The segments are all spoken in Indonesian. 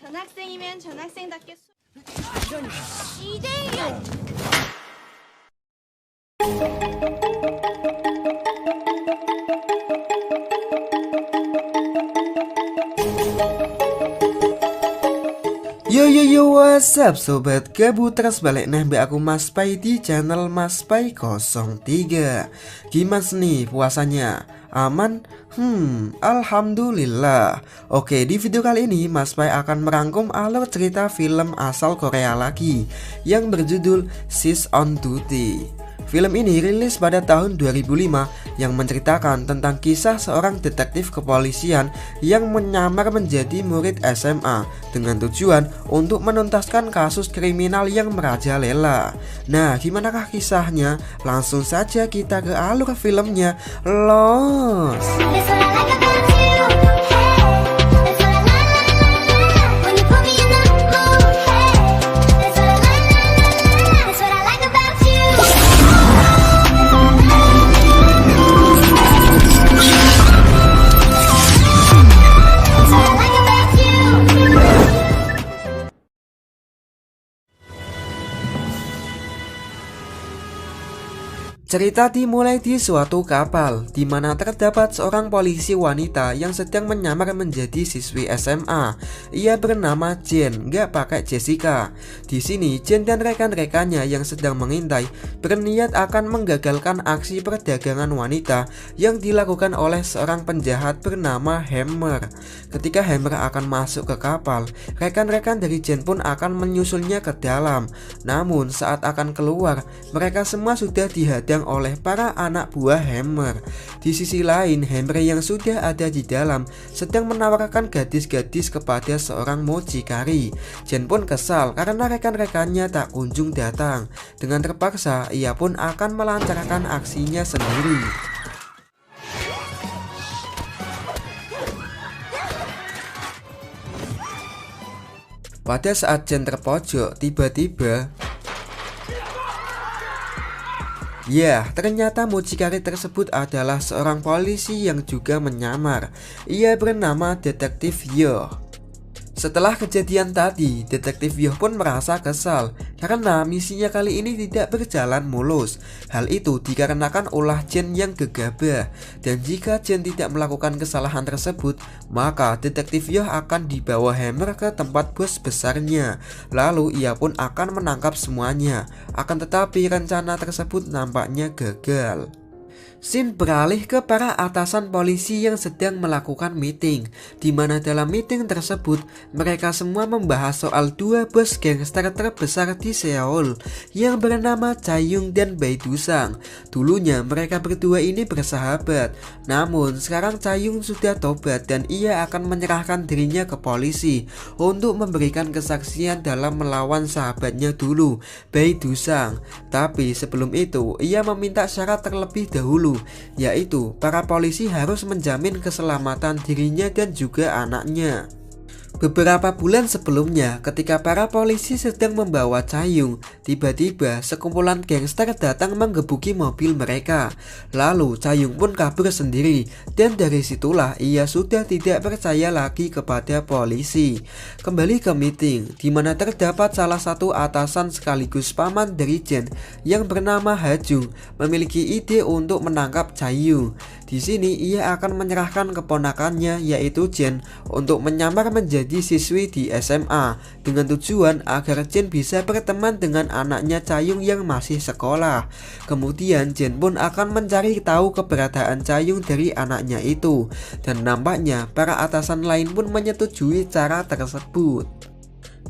전학생이면 전학생답게 이대현. Yo yo yo, what's up sobat gabut, terus balik nah mbak aku Mas Pai di channel Mas Pai 03. Gimana nih puasanya? Aman? Alhamdulillah. Oke, di video kali ini Mas Pai akan merangkum alur cerita film asal Korea lagi yang berjudul She's on Duty. Film ini rilis pada tahun 2005 yang menceritakan tentang kisah seorang detektif kepolisian yang menyamar menjadi murid SMA dengan tujuan untuk menuntaskan kasus kriminal yang merajalela. Nah, gimanakah kisahnya? Langsung saja kita ke alur filmnya. Los. Cerita dimulai di suatu kapal di mana terdapat seorang polisi wanita yang sedang menyamar menjadi siswi SMA. Ia bernama Jen, nggak pakai Jessica. Di sini Jen dan rekan-rekannya yang sedang mengintai berniat akan menggagalkan aksi perdagangan wanita yang dilakukan oleh seorang penjahat bernama Hammer. Ketika Hammer akan masuk ke kapal, rekan-rekan dari Jen pun akan menyusulnya ke dalam. Namun saat akan keluar, mereka semua sudah dihadang oleh para anak buah Hammer. Di sisi lain, Hammer yang sudah ada di dalam sedang menawarkan gadis-gadis kepada seorang mucikari. Jen pun kesal karena rekan-rekannya tak kunjung datang. Dengan terpaksa, ia pun akan melancarkan aksinya sendiri. Pada saat Jen terpojok, tiba-tiba ternyata mucikari tersebut adalah seorang polisi yang juga menyamar. Ia bernama Detektif Yo. Setelah kejadian tadi, Detektif Yo pun merasa kesal karena misinya kali ini tidak berjalan mulus. Hal itu dikarenakan ulah Jen yang gegabah. Dan jika Jen tidak melakukan kesalahan tersebut, maka Detektif Yo akan dibawa Hammer ke tempat bos besarnya. Lalu ia pun akan menangkap semuanya. Akan tetapi rencana tersebut nampaknya gagal. Scene beralih ke para atasan polisi yang sedang melakukan meeting, di mana dalam meeting tersebut mereka semua membahas soal dua bos gangster terbesar di Seoul yang bernama Chae-young dan Bae Do-sang. Dulunya mereka berdua ini bersahabat, namun sekarang Chae-young sudah tobat dan ia akan menyerahkan dirinya ke polisi untuk memberikan kesaksian dalam melawan sahabatnya dulu, Bae Do-sang. Tapi sebelum itu ia meminta syarat terlebih dahulu, yaitu para polisi harus menjamin keselamatan dirinya dan juga anaknya. Beberapa bulan sebelumnya, ketika para polisi sedang membawa Chae-young, tiba-tiba sekumpulan gangster datang menggebuki mobil mereka. Lalu Chae-young pun kabur sendiri, dan dari situlah ia sudah tidak percaya lagi kepada polisi. Kembali ke meeting, di mana terdapat salah satu atasan sekaligus paman dari Jen yang bernama Ha-jung memiliki ide untuk menangkap Chae-young. Di sini ia akan menyerahkan keponakannya yaitu Jen untuk menyamar menjadi siswi di SMA dengan tujuan agar Jen bisa berteman dengan anaknya Chae-young yang masih sekolah. Kemudian Jen pun akan mencari tahu keberadaan Chae-young dari anaknya itu, dan nampaknya para atasan lain pun menyetujui cara tersebut.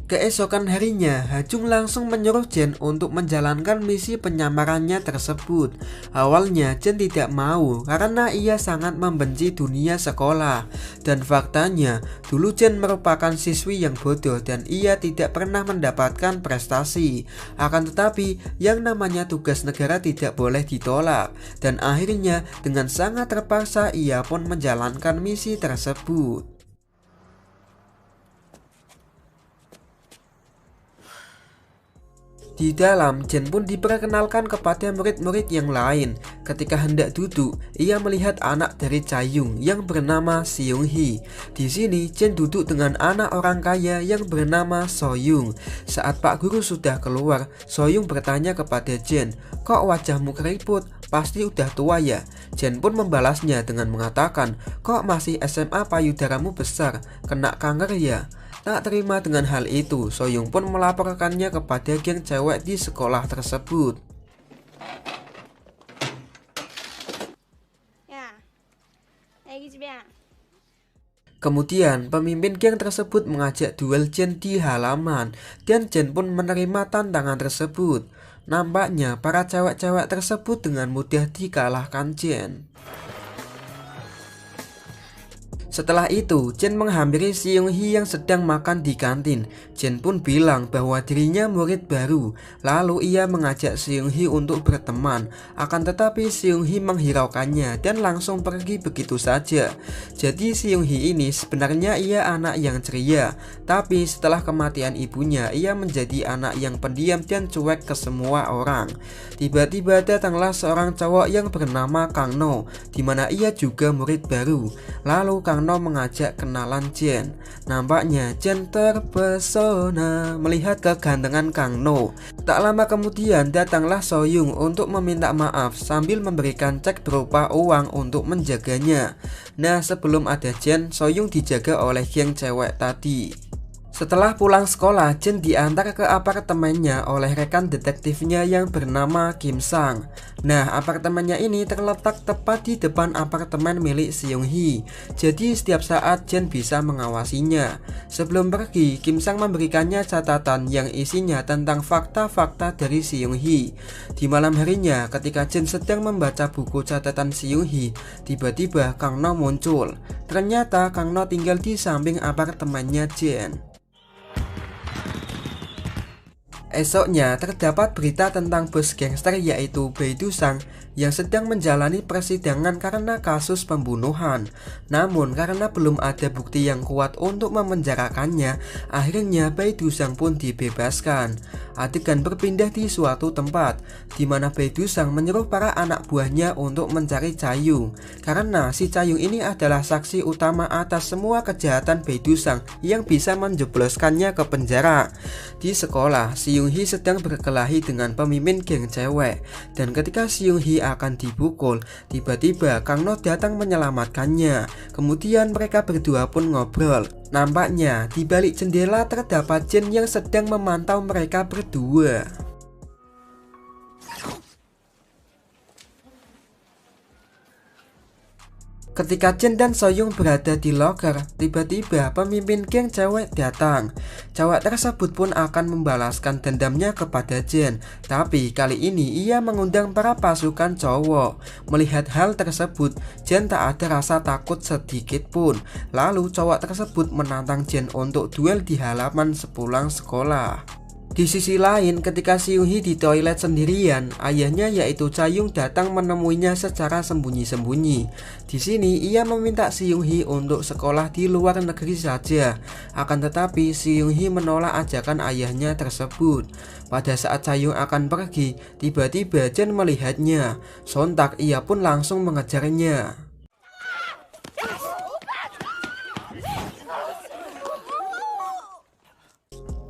Keesokan harinya, Ha-jung langsung menyuruh Jen untuk menjalankan misi penyamarannya tersebut. Awalnya Jen tidak mau karena ia sangat membenci dunia sekolah. Dan faktanya, dulu Jen merupakan siswi yang bodoh dan ia tidak pernah mendapatkan prestasi. Akan tetapi, yang namanya tugas negara tidak boleh ditolak. Dan akhirnya, dengan sangat terpaksa ia pun menjalankan misi tersebut. Di dalam, Jen pun diperkenalkan kepada murid-murid yang lain. Ketika hendak duduk, ia melihat anak dari Chaeyoung yang bernama Seung-hee. Di sini, Jen duduk dengan anak orang kaya yang bernama So-young. Saat Pak Guru sudah keluar, So-young bertanya kepada Jen, "Kok wajahmu keriput? Pasti udah tua ya?" Jen pun membalasnya dengan mengatakan, "Kok masih SMA payudaramu besar? Kena kanker ya?" Tak terima dengan hal itu, So-young pun melaporkannya kepada geng cewek di sekolah tersebut. Ya, lagi 집이야. Kemudian, pemimpin geng tersebut mengajak duel Jen di halaman, dan Jen pun menerima tantangan tersebut. Nampaknya para cewek-cewek tersebut dengan mudah dikalahkan Jen. Setelah itu, Jen menghampiri Seung-hee yang sedang makan di kantin. Jen pun bilang bahwa dirinya murid baru. Lalu ia mengajak Seung-hee untuk berteman. Akan tetapi Seung-hee menghiraukannya dan langsung pergi begitu saja. Jadi Seung-hee ini sebenarnya ia anak yang ceria. Tapi setelah kematian ibunya, ia menjadi anak yang pendiam dan cuek ke semua orang. Tiba-tiba datanglah seorang cowok yang bernama Kang No, di mana ia juga murid baru. Lalu Kang No mengajak kenalan Jen. Nampaknya Jen terpesona melihat kegantengan Kang No. Tak lama kemudian datanglah So-young untuk meminta maaf sambil memberikan cek berupa uang untuk menjaganya. Nah, sebelum ada Jen, So-young dijaga oleh geng cewek tadi. Setelah pulang sekolah, Jen diantar ke apartemennya oleh rekan detektifnya yang bernama Kim Sang. Nah, apartemennya ini terletak tepat di depan apartemen milik Seung-hee. Jadi setiap saat Jen bisa mengawasinya. Sebelum pergi, Kim Sang memberikannya catatan yang isinya tentang fakta-fakta dari Seung-hee. Di malam harinya, ketika Jen sedang membaca buku catatan Seung-hee, tiba-tiba Kang No muncul. Ternyata Kang No tinggal di samping apartemennya Jen. Esoknya terdapat berita tentang bos gangster yaitu Bae Du-sang yang sedang menjalani persidangan karena kasus pembunuhan. Namun karena belum ada bukti yang kuat untuk memenjarakannya, akhirnya Bae Du-sang pun dibebaskan. Adegan berpindah di suatu tempat di mana Bae Du-sang menyuruh para anak buahnya untuk mencari Chaeyoung, karena si Chaeyoung ini adalah saksi utama atas semua kejahatan Bae Du-sang yang bisa menjebloskannya ke penjara. Di sekolah, Seung-hee sedang berkelahi dengan pemimpin geng cewek, dan ketika Seung-hee akan dipukul, tiba-tiba Kang No datang menyelamatkannya. Kemudian mereka berdua pun ngobrol. Nampaknya di balik jendela terdapat Jen yang sedang memantau mereka berdua. Ketika Jen dan So-young berada di loker, tiba-tiba pemimpin geng cewek datang. Cewek tersebut pun akan membalaskan dendamnya kepada Jen, tapi kali ini ia mengundang para pasukan cowok. Melihat hal tersebut, Jen tak ada rasa takut sedikit pun. Lalu cowok tersebut menantang Jen untuk duel di halaman sepulang sekolah. Di sisi lain, ketika Seung-hee di toilet sendirian, ayahnya yaitu Chaeyoung datang menemuinya secara sembunyi-sembunyi. Di sini ia meminta Seung-hee untuk sekolah di luar negeri saja. Akan tetapi Seung-hee menolak ajakan ayahnya tersebut. Pada saat Chaeyoung akan pergi, tiba-tiba Jen melihatnya. Sontak ia pun langsung mengejarnya.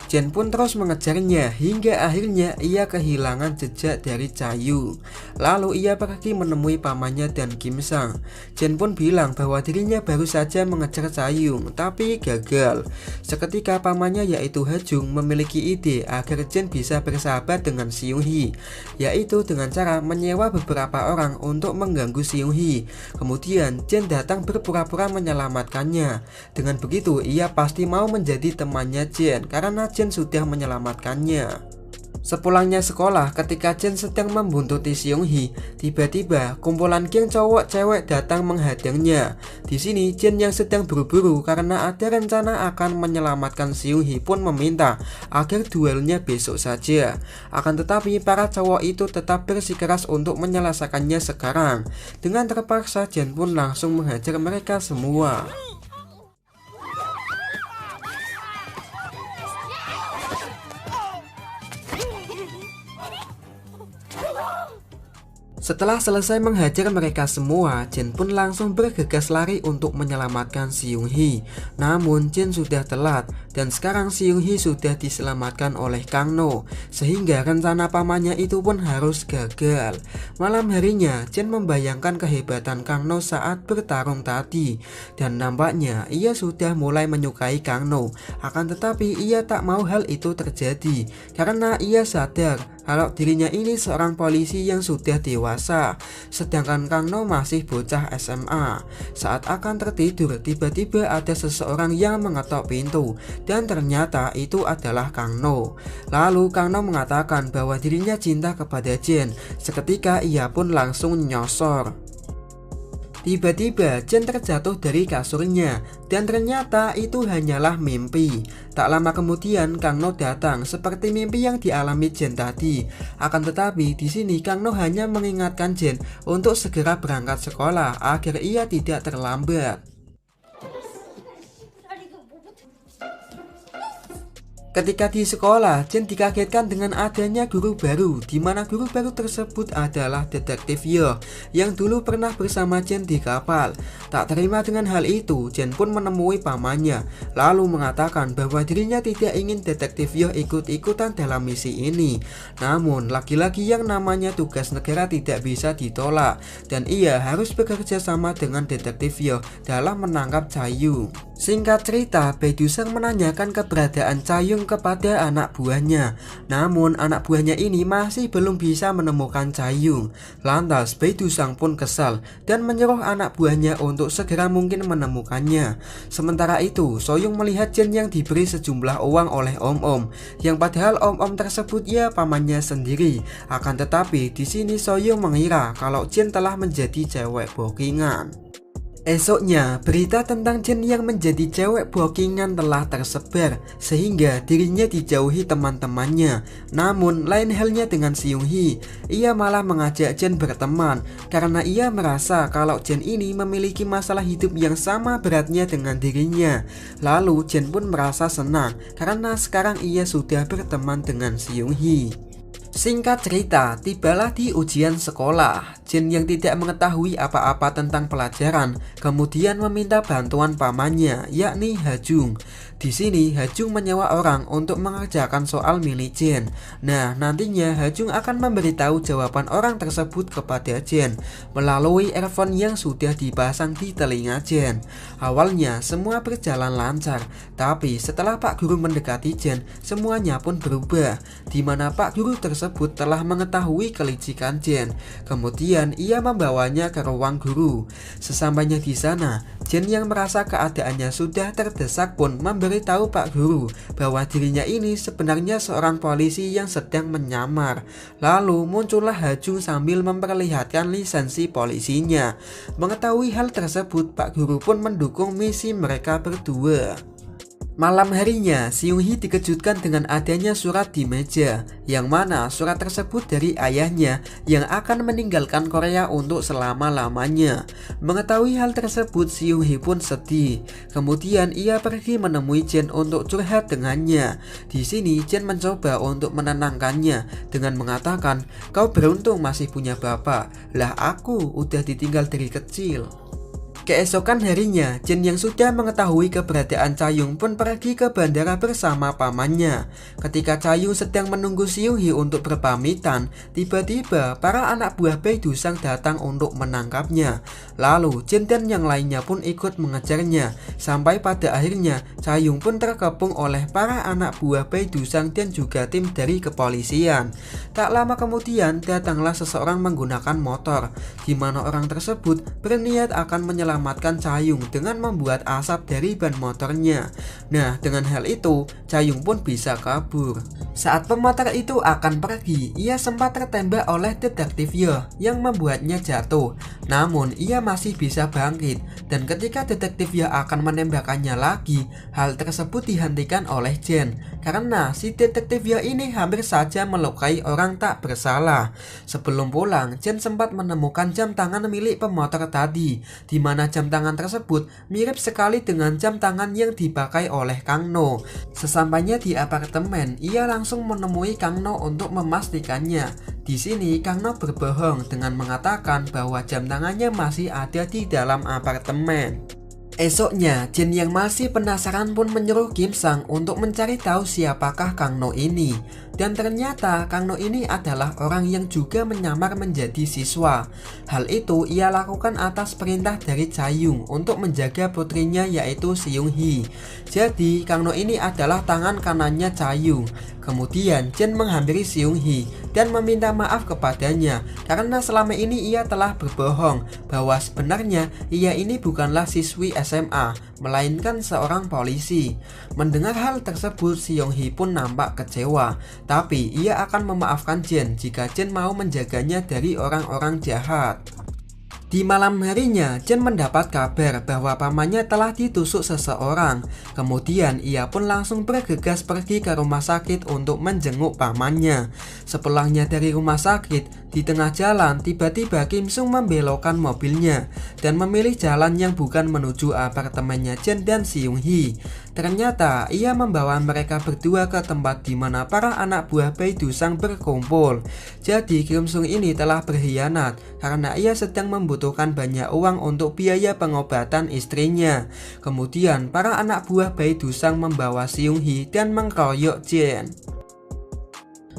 Jen pun terus mengejarnya hingga akhirnya ia kehilangan jejak dari Chaeyoung. Lalu ia pergi menemui pamannya dan Kim Sang. Jen pun bilang bahwa dirinya baru saja mengejar Chaeyoung tapi gagal. Seketika pamannya yaitu Ha-jung memiliki ide agar Jen bisa bersahabat dengan Seung-hee, yaitu dengan cara menyewa beberapa orang untuk mengganggu Seung-hee. Kemudian Jen datang berpura-pura menyelamatkannya. Dengan begitu ia pasti mau menjadi temannya Jen karena Jen sudah menyelamatkannya. Sepulangnya sekolah, ketika Jen sedang membuntuti Seung-hee, tiba-tiba kumpulan geng cowok cewek datang menghadangnya. Di sini Jen yang sedang buru-buru karena ada rencana akan menyelamatkan Seung-hee pun meminta agar duelnya besok saja. Akan tetapi para cowok itu tetap bersikeras untuk menyelesaikannya sekarang. Dengan terpaksa Jen pun langsung menghajar mereka semua. Setelah selesai menghajar mereka semua, Jen pun langsung bergegas lari untuk menyelamatkan Seung-hee. Namun Jen sudah telat dan sekarang Seung-hee sudah diselamatkan oleh Kang No, sehingga rencana pamannya itu pun harus gagal. Malam harinya Jen membayangkan kehebatan Kang No saat bertarung tadi, dan nampaknya ia sudah mulai menyukai Kang No. Akan tetapi ia tak mau hal itu terjadi karena ia sadar kalau dirinya ini seorang polisi yang sudah dewasa, sedangkan Kang No masih bocah SMA. Saat akan tertidur, tiba-tiba ada seseorang yang mengetok pintu, dan ternyata itu adalah Kang No. Lalu Kang No mengatakan bahwa dirinya cinta kepada Jen. Seketika ia pun langsung nyosor. Tiba-tiba Jen terjatuh dari kasurnya dan ternyata itu hanyalah mimpi. Tak lama kemudian Kang No datang seperti mimpi yang dialami Jen tadi. Akan tetapi di sini Kang No hanya mengingatkan Jen untuk segera berangkat sekolah agar ia tidak terlambat. Ketika di sekolah, Jen dikagetkan dengan adanya guru baru, di mana guru baru tersebut adalah detektif Yo yang dulu pernah bersama Jen di kapal. Tak terima dengan hal itu, Jen pun menemui pamannya, lalu mengatakan bahwa dirinya tidak ingin detektif Yo ikut-ikutan dalam misi ini. Namun, lagi-lagi yang namanya tugas negara tidak bisa ditolak, dan ia harus bekerja sama dengan detektif Yo dalam menangkap Cha-young. Singkat cerita, Bae Du-sang menanyakan keberadaan Cha-young kepada anak buahnya. Namun anak buahnya ini masih belum bisa menemukan Cha-young. Lantas Bae Du-sang pun kesal dan menyuruh anak buahnya untuk segera mungkin menemukannya. Sementara itu So-young melihat Jen yang diberi sejumlah uang oleh Om-om, yang padahal Om-om tersebut ya pamannya sendiri. Akan tetapi di sini So-young mengira kalau Jen telah menjadi cewek bookingan. Esoknya, berita tentang Jen yang menjadi cewek bookingan telah tersebar, sehingga dirinya dijauhi teman-temannya. Namun, lain halnya dengan Seung-hee, ia malah mengajak Jen berteman, karena ia merasa kalau Jen ini memiliki masalah hidup yang sama beratnya dengan dirinya. Lalu, Jen pun merasa senang, karena sekarang ia sudah berteman dengan Seung-hee. Singkat cerita, tibalah di ujian sekolah. Jen yang tidak mengetahui apa-apa tentang pelajaran kemudian meminta bantuan pamannya, yakni Ha-jung. Di sini Ha-jung menyewa orang untuk mengerjakan soal milik Jen. Nah, nantinya Ha-jung akan memberitahu jawaban orang tersebut kepada Jen melalui earphone yang sudah dipasang di telinga Jen. Awalnya semua berjalan lancar, tapi setelah Pak Guru mendekati Jen, semuanya pun berubah, di mana Pak Guru tersebut telah mengetahui kelicikan Jen. Kemudian ia membawanya ke ruang guru. Sesampainya di sana, Jen yang merasa keadaannya sudah terdesak pun memberitahu Pak Guru bahwa dirinya ini sebenarnya seorang polisi yang sedang menyamar. Lalu muncullah Ha-jung sambil memperlihatkan lisensi polisinya. Mengetahui hal tersebut, Pak Guru pun mendukung misi mereka berdua. Malam harinya, Seung-hee dikejutkan dengan adanya surat di meja, yang mana surat tersebut dari ayahnya yang akan meninggalkan Korea untuk selama-lamanya. Mengetahui hal tersebut, Seung-hee pun sedih. Kemudian ia pergi menemui Jen untuk curhat dengannya. Di sini Jen mencoba untuk menenangkannya dengan mengatakan, "Kau beruntung masih punya bapak, lah aku udah ditinggal dari kecil." Keesokan harinya, Jen yang sudah mengetahui keberadaan Cha-young pun pergi ke bandara bersama pamannya. Ketika Cha-young sedang menunggu Seung-hee untuk berpamitan, tiba-tiba para anak buah Bae Du-sang datang untuk menangkapnya. Lalu Jen dan yang lainnya pun ikut mengejarnya, sampai pada akhirnya Cha-young pun terkepung oleh para anak buah Bae Du-sang dan juga tim dari kepolisian. Tak lama kemudian datanglah seseorang menggunakan motor, di mana orang tersebut berniat akan menyelamatkan Cha-young dengan membuat asap dari ban motornya. Nah, dengan hal itu Cha-young pun bisa kabur. Saat pemotor itu akan pergi, ia sempat tertembak oleh detektif Yo yang membuatnya jatuh. Namun ia masih bisa bangkit, dan ketika detektif Yo akan menembakkannya lagi, hal tersebut dihentikan oleh Jen karena si detektif Yo ini hampir saja melukai orang tak bersalah. Sebelum pulang, Jen sempat menemukan jam tangan milik pemotor tadi, di mana jam tangan tersebut mirip sekali dengan jam tangan yang dipakai oleh Kang No. Sesampainya di apartemen, ia langsung menemui Kang No untuk memastikannya. Di sini Kang No berbohong dengan mengatakan bahwa jam tangannya masih ada di dalam apartemen. Esoknya, Jin yang masih penasaran pun menyuruh Kim Sang untuk mencari tahu siapakah Kang No ini. Dan ternyata Kang No ini adalah orang yang juga menyamar menjadi siswa. Hal itu ia lakukan atas perintah dari Cha-young untuk menjaga putrinya yaitu Seung-hee. Jadi Kang No ini adalah tangan kanannya Cha-young. Kemudian Jin menghampiri Seung-hee dan meminta maaf kepadanya karena selama ini ia telah berbohong bahwa sebenarnya ia ini bukanlah siswi SMA, melainkan seorang polisi. Mendengar hal tersebut, Seung-hee pun nampak kecewa. Tapi ia akan memaafkan Jin jika Jin mau menjaganya dari orang-orang jahat. Di malam harinya, Jin mendapat kabar bahwa pamannya telah ditusuk seseorang. Kemudian ia pun langsung bergegas pergi ke rumah sakit untuk menjenguk pamannya. Sepulangnya dari rumah sakit, di tengah jalan tiba-tiba Kim Sung membelokkan mobilnya dan memilih jalan yang bukan menuju apartemennya Jin dan Seung-hee. Ternyata ia membawa mereka berdua ke tempat di mana para anak buah Bae Dusang berkumpul. Jadi Kim Sung ini telah berkhianat karena ia sedang membutuhkan banyak uang untuk biaya pengobatan istrinya. Kemudian para anak buah Bae Dusang membawa Seung-hee dan mengkeroyok Jin.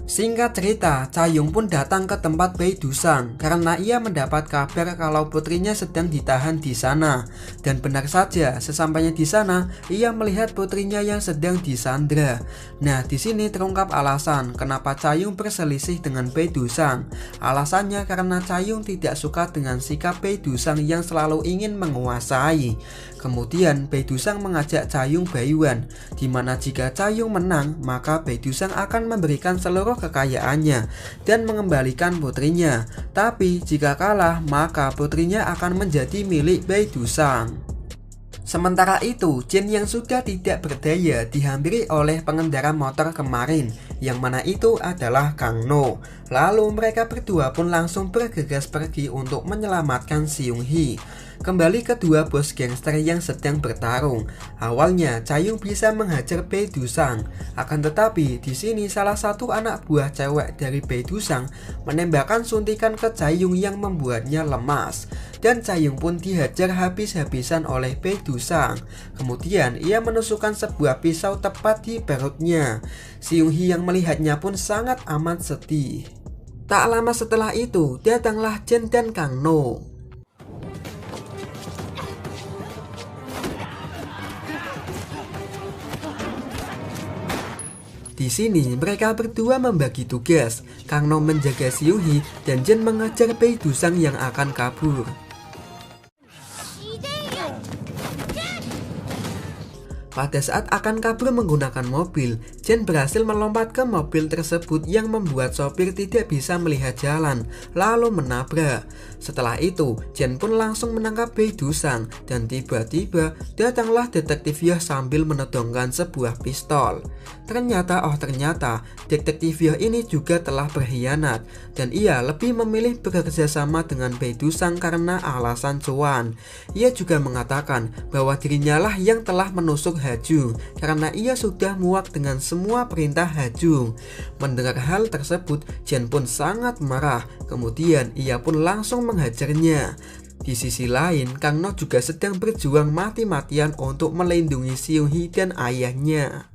Singkat cerita, Cha-young pun datang ke tempat Bae Dusang karena ia mendapat kabar kalau putrinya sedang ditahan di sana. Dan benar saja, sesampainya di sana, ia melihat putrinya yang sedang disandra. Nah, di sini terungkap alasan kenapa Cha-young berselisih dengan Bae Dusang. Alasannya karena Cha-young tidak suka dengan sikap Bae Dusang yang selalu ingin menguasai. Kemudian Bae Dusang mengajak Cha-young bayuan, di mana jika Cha-young menang, maka Bae Dusang akan memberikan seluruh kekayaannya dan mengembalikan putrinya. Tapi jika kalah, maka putrinya akan menjadi milik Bae Dusang. Sementara itu, Jin yang sudah tidak berdaya dihampiri oleh pengendara motor kemarin, yang mana itu adalah Kang No. Lalu mereka berdua pun langsung bergegas pergi untuk menyelamatkan Seung-hee. Kembali ke dua bos gangster yang sedang bertarung. Awalnya Cha-young bisa menghajar Bae Dusang, akan tetapi di sini salah satu anak buah cewek dari Bae Dusang menembakkan suntikan ke Cha-young yang membuatnya lemas. Dan Cha-young pun dihajar habis-habisan oleh Bae Dusang. Kemudian ia menusukkan sebuah pisau tepat di perutnya. Seung-hee yang melihatnya pun sangat amat sedih. Tak lama setelah itu, datanglah Jin dan Kang No. Di sini mereka berdua membagi tugas. Kang No menjaga Seung-hee dan Jin mengejar Bae Dusang yang akan kabur. Pada saat akan kabur menggunakan mobil, Jin berhasil melompat ke mobil tersebut yang membuat sopir tidak bisa melihat jalan, lalu menabrak. Setelah itu, Jin pun langsung menangkap Bae Dusang dan tiba-tiba datanglah detektif Yoh sambil menodongkan sebuah pistol. Ternyata detektif Yoh ini juga telah berkhianat dan ia lebih memilih bekerja sama dengan Bae Dusang karena alasan cuan. Ia juga mengatakan bahwa dirinya lah yang telah menusuk Ha-jung karena ia sudah muak dengan semua perintah Ha-jung. Mendengar hal tersebut, Jin pun sangat marah. Kemudian ia pun langsung menghajarnya. Di sisi lain, Kang No juga sedang berjuang mati-matian untuk melindungi Seung-hee dan ayahnya.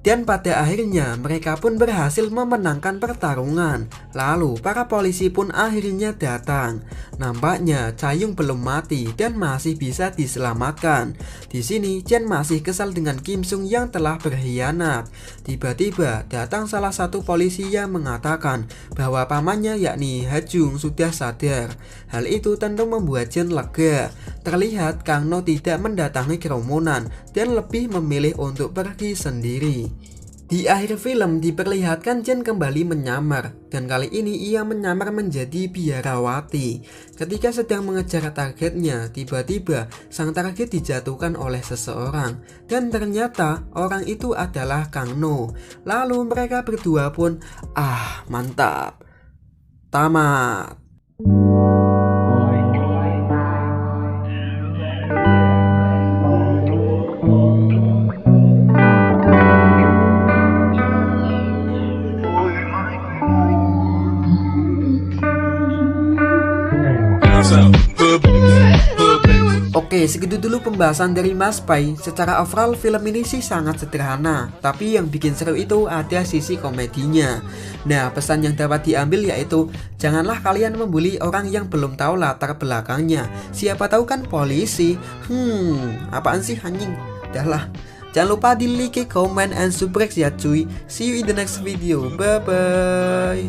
Dan pada akhirnya mereka pun berhasil memenangkan pertarungan. Lalu para polisi pun akhirnya datang. Nampaknya Cha-young belum mati dan masih bisa diselamatkan. Di sini Jin masih kesal dengan Kim Sung yang telah berkhianat. Tiba-tiba datang salah satu polisi yang mengatakan bahwa pamannya yakni Ha-jung sudah sadar. Hal itu tentu membuat Jin lega. Terlihat Kang No tidak mendatangi kerumunan dan lebih memilih untuk pergi sendiri. Di akhir film diperlihatkan Jin kembali menyamar, dan kali ini ia menyamar menjadi biarawati. Ketika sedang mengejar targetnya, tiba-tiba sang target dijatuhkan oleh seseorang, dan ternyata orang itu adalah Kang No. Lalu mereka berdua pun, mantap, tamat. Oke, segitu dulu pembahasan dari Mas Pai. Secara overall film ini sih sangat sederhana, tapi yang bikin seru itu ada sisi komedinya. Nah, pesan yang dapat diambil yaitu janganlah kalian membuli orang yang belum tahu latar belakangnya. Siapa tahu kan polisi. Apaan sih anjing? Udahlah. Jangan lupa di like, comment, and subscribe ya cuy. See you in the next video. Bye bye.